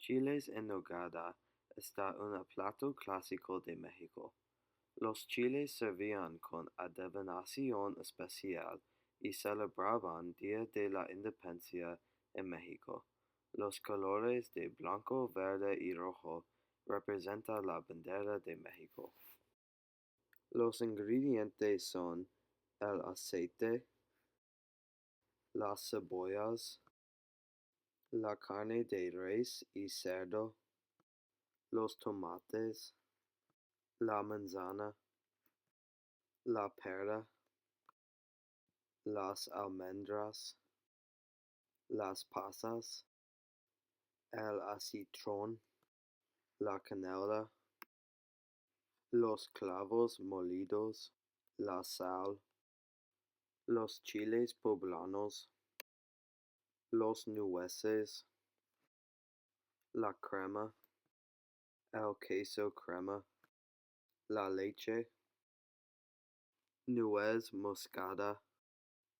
Chiles en nogada está un plato clásico de México. Los chiles servían con adobinación especial y celebraban Día de la Independencia en México. Los colores de blanco, verde y rojo representan la bandera de México. Los ingredientes son el aceite, las cebollas, la carne de res y cerdo, los tomates, la manzana, la pera, las almendras, las pasas, el acitrón, la canela, los clavos molidos, la sal, los chiles poblanos, los nueces, la crema, el queso crema, la leche, nuez moscada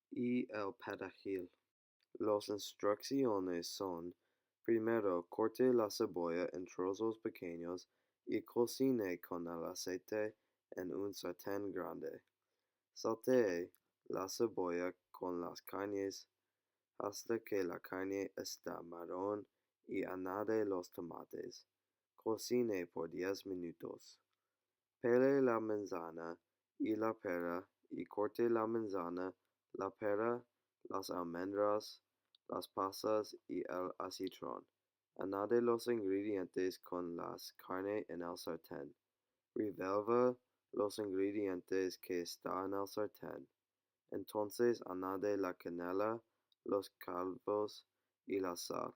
y el perejil. Las instrucciones son: primero, corte la cebolla en trozos pequeños y cocine con el aceite en un sartén grande. Saltee la cebolla con las carnes hasta que la carne está marrón y añade los tomates. Cocine por 10 minutos. Pele la manzana y la pera y corte la manzana, la pera, las almendras, las pasas y el acitrón. Añade los ingredientes con las carne en el sartén. Revuelva los ingredientes que están en el sartén. Entonces añade la canela, los clavos y la sal.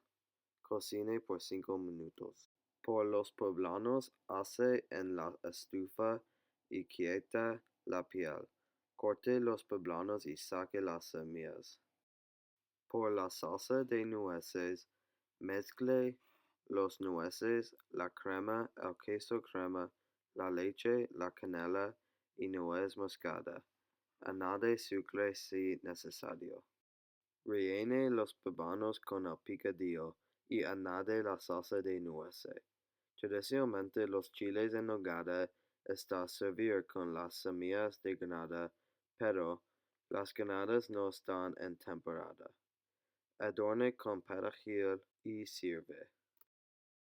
Cocine por 5 minutos. Por los poblanos, hace en la estufa y quieta la piel. Corte los poblanos y saque las semillas. Por la salsa de nueces, mezcle los nueces, la crema, el queso crema, la leche, la canela y nuez moscada. Añade sucre si necesario. Rellene los poblanos con el picadillo y añade la salsa de nueces. Tradicionalmente, los chiles en nogada está servir con las semillas de granada, pero las granadas no están en temporada. Adorne con perejil y sirve.